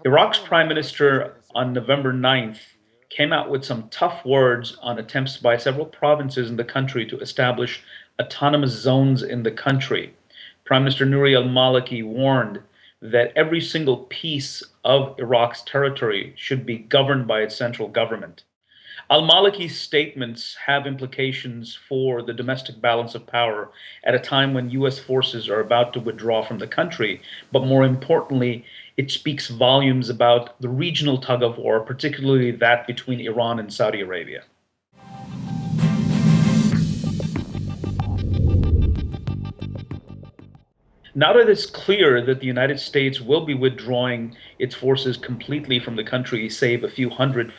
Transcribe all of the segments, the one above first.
Iraq's prime minister on November 9th came out with some tough words on attempts by several provinces in the country to establish autonomous zones in the country. Prime Minister Nouri al-Maliki warned that every single piece of Iraq's territory should be governed by its central government. Al-Maliki's statements have implications for the domestic balance of power at a time when US forces are about to withdraw from the country, but more importantly, it speaks volumes about the regional tug of war, particularly that between Iran and Saudi Arabia. Now that it's clear that the United States will be withdrawing its forces completely from the country, save a few hundred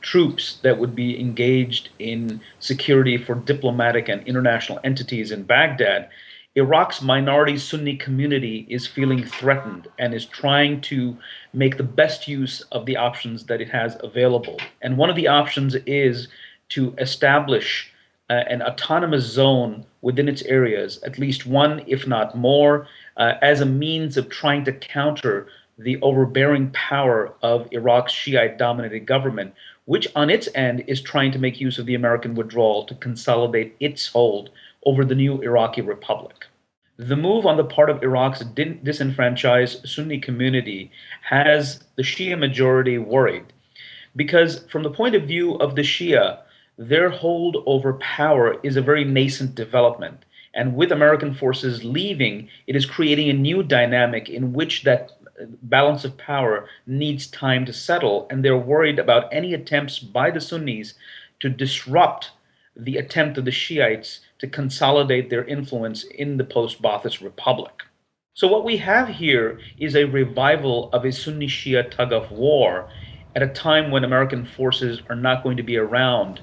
troops that would be engaged in security for diplomatic and international entities in Baghdad, Iraq's minority Sunni community is feeling threatened and is trying to make the best use of the options that it has available. And one of the options is to establish an autonomous zone within its areas, at least one, if not more, as a means of trying to counter the overbearing power of Iraq's Shiite dominated government, which on its end is trying to make use of the American withdrawal to consolidate its hold over the new Iraqi republic. The move on the part of Iraq's disenfranchised Sunni community has the Shia majority worried because, from the point of view of the Shia, their hold over power is a very nascent development. And with American forces leaving, it is creating a new dynamic in which that balance of power needs time to settle. And they're worried about any attempts by the Sunnis to disrupt the attempt of the Shiites to consolidate their influence in the post-Ba'athist republic. So what we have here is a revival of a Sunni-Shia tug of war at a time when American forces are not going to be around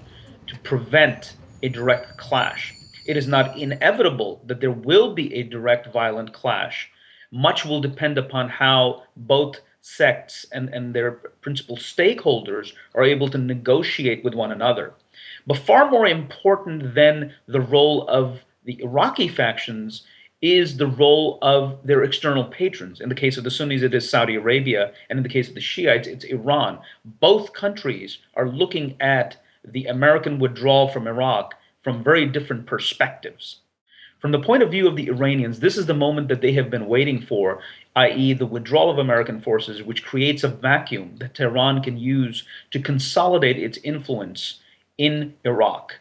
to prevent a direct clash. It is not inevitable that there will be a direct violent clash. Much will depend upon how both sects and their principal stakeholders are able to negotiate with one another. But far more important than the role of the Iraqi factions is the role of their external patrons. In the case of the Sunnis, it is Saudi Arabia, and in the case of the Shiites, it's Iran. Both countries are looking at the American withdrawal from Iraq from very different perspectives. From the point of view of the Iranians, this is the moment that they have been waiting for, i.e., the withdrawal of American forces, which creates a vacuum that Tehran can use to consolidate its influence in Iraq.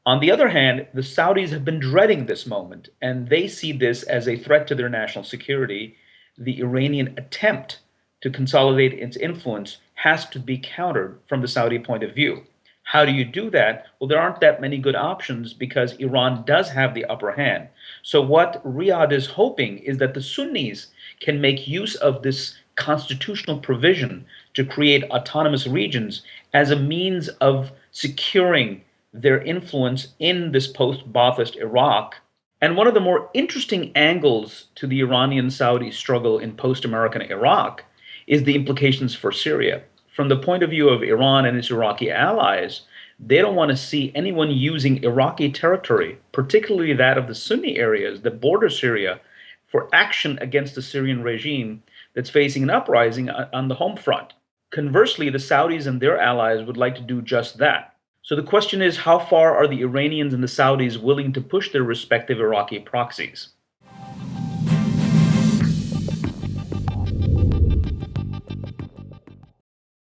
On the other hand, the Saudis have been dreading this moment, and they see this as a threat to their national security. The Iranian attempt to consolidate its influence has to be countered from the Saudi point of view. How do you do that? Well, there aren't that many good options because Iran does have the upper hand. So what Riyadh is hoping is that the Sunnis can make use of this constitutional provision to create autonomous regions as a means of securing their influence in this post-Ba'athist Iraq. And one of the more interesting angles to the Iranian-Saudi struggle in post-American Iraq is the implications for Syria. From the point of view of Iran and its Iraqi allies, they don't want to see anyone using Iraqi territory, particularly that of the Sunni areas that border Syria, for action against the Syrian regime that's facing an uprising on the home front. Conversely, the Saudis and their allies would like to do just that. So the question is, how far are the Iranians and the Saudis willing to push their respective Iraqi proxies?